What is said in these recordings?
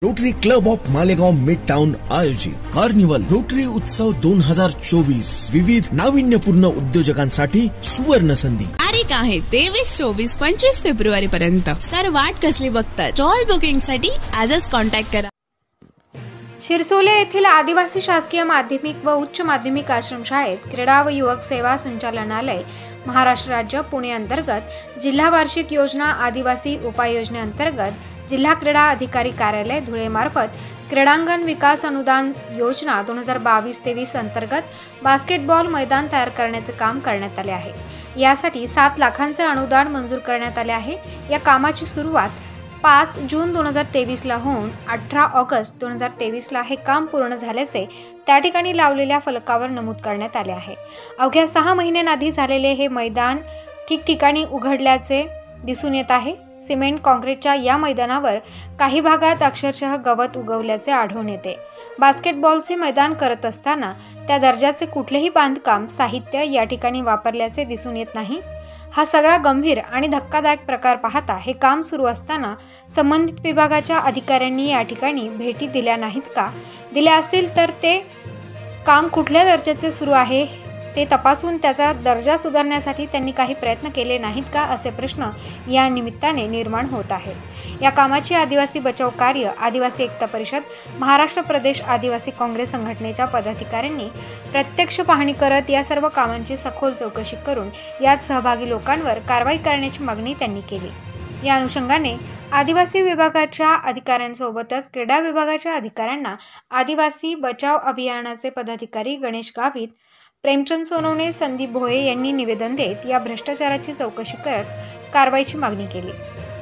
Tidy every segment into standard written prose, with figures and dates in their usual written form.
Rotary club of Malegaon mid town आयोजित carnival rotary उत्सव 2024 विविध नाविन्यपूर्ण उद्योजकांसाठी सुवर्ण संधी. तारीख आहे 23, 24, 25 फेब्रुवारी पर्यंत. तर वाट कसली बघता? स्टॉल बुकिंग साठी आजच कॉन्टॅक्ट करा. शिरसोले येथील आदिवासी शासकीय माध्यमिक व उच्च माध्यमिक आश्रमशाळेत क्रीडा व युवक सेवा संचालनालय महाराष्ट्र राज्य पुणे अंतर्गत जिल्हा वार्षिक योजना आदिवासी उपाययोजनेअंतर्गत जिल्हा क्रीडा अधिकारी कार्यालय धुळे मार्फत क्रीडांगण विकास अनुदान योजना 2022-23 अंतर्गत बास्केटबॉल मैदान तयार करण्याचे काम करण्यात आले आहे. यासाठी 7 लाखांचे अनुदान मंजूर करण्यात आले आहे. या कामाची सुरुवात 5 जून 2023 ला होऊन 18 ऑगस्ट 2023 ला हे काम पूर्ण झाल्याचे त्या ठिकाणी लावलेल्या फलकावर नमूद करण्यात आले आहे. अवघ्या 6 महिन्यांआधी झालेले हे मैदान ठिकठिकाणी उघडल्याचे दिसून येत आहे. सिमेंट काँक्रीटच्या या मैदानावर काही भागात अक्षरशः गवत उगवल्याचे आढळून येते. बास्केटबॉलचे मैदान करत असताना त्या दर्जाचे कुठलेही बांधकाम साहित्य या ठिकाणी वापरल्याचे दिसून येत नाही. हा सगळा गंभीर आणि धक्कादायक प्रकार पाहता हे काम सुरू असताना संबंधित विभागाच्या अधिकाऱ्यांनी या ठिकाणी भेटी दिल्या नाहीत का? दिल्या असतील तर ते काम कुठल्या दर्जाचे सुरू आहे ते तपासून त्याचा दर्जा सुधारण्यासाठी त्यांनी काही प्रयत्न केले नाहीत का, असे प्रश्न या निमित्ताने निर्माण होत आहेत. या कामाची आदिवासी बचाव कार्य आदिवासी एकता परिषद महाराष्ट्र प्रदेश आदिवासी काँग्रेस संघटनेच्या पदाधिकाऱ्यांनी प्रत्यक्ष पाहणी करत या सर्व कामांची सखोल चौकशी करून यात सहभागी लोकांवर कारवाई करण्याची मागणी त्यांनी केली. या अनुषंगाने आदिवासी विभागाच्या अधिकाऱ्यांसोबतच क्रीडा विभागाच्या अधिकाऱ्यांना आदिवासी बचाव अभियानाचे पदाधिकारी गणेश गावित, प्रेमचंद सोनवणे, संदीप भोये यांनी निवेदन देत या भ्रष्टाचाराची चौकशी करत कारवाईची मागणी केली.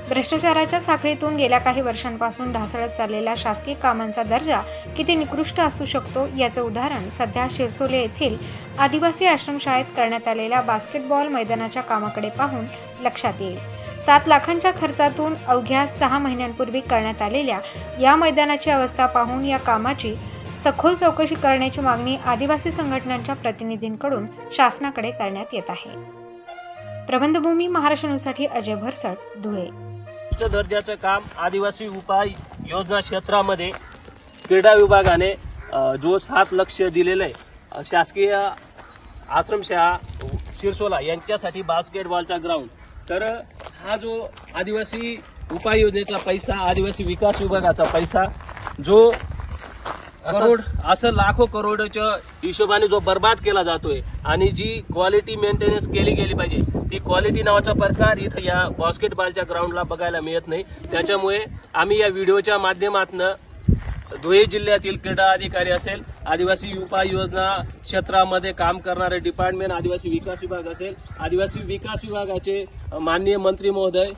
भ्रष्टाचाराच्या साखळीतून गेल्या काही वर्षांपासून ढासळत चाललेल्या शासकीय कामांचा दर्जा किती निकृष्ट असू शकतो याचे उदाहरण सध्या शिरसोले येथील आदिवासी आश्रमशाळेत करण्यात आलेल्या बास्केटबॉल मैदानाच्या कामाकडे पाहून लक्षात येईल. 7 लाखांच्या खर्चातून अवघ्या 6 महिन्यांपूर्वी करण्यात आलेल्या या मैदानाची अवस्था पाहून या कामाची सखोल चौकशी करण्याची मागणी आदिवासी संघटनांच्या प्रतिनिधींकडून शासनाकडे करण्यात येत आहे. प्रबंधभूमी महाराष्ट्र न्यूजसाठी अजय भरसट, धुळे. उच्च दर्जाचं काम आदिवासी उपाय योजना क्षेत्रामध्ये क्रीडा विभागाने जो 7 लक्ष दिलेलं आहे शासकीय आश्रमशाळा शिरसोला यांच्यासाठी बास्केटबॉलचा ग्राउंड. तर हा जो आदिवासी उपाय योजनेचा पैसा, आदिवासी विकास विभागाचा पैसा जो करोड असं लाखो करोडच्या हिशोबाने जो बर्बाद केला जातोय आणि जी क्वालिटी मेंटेनन्स केली गेली पाहिजे ती क्वालिटी नावाचा प्रकार इथं या बास्केटबॉलच्या ग्राउंडला बघायला मिळत नाही. त्याच्यामुळे आम्ही या व्हिडिओच्या माध्यमातून धुळे जिल्ह्यातील क्रीडा अधिकारी असेल, आदिवासी उपाय योजना क्षेत्रामध्ये काम करणारे डिपार्टमेंट आदिवासी विकास विभाग असेल, आदिवासी विकास विभागाचे माननीय मंत्री महोदय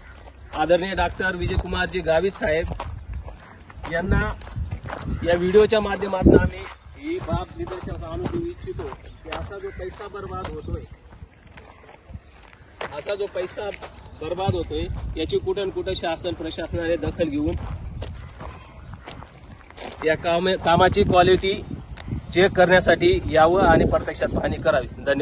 आदरणीय डॉक्टर विजयकुमारजी गावित साहेब यांना या व्हिडिओच्या माध्यमातून आम्ही ही बाब निदर्शनास आणून देऊ इच्छितो की असा जो पैसा बर्बाद होतोय याची कुठे न कुठे शासन प्रशासनाने दखल घेऊन या कामाची क्वालिटी चेक करण्यासाठी यावं आणि प्रत्यक्षात पाहणी करावी. धन्यवाद.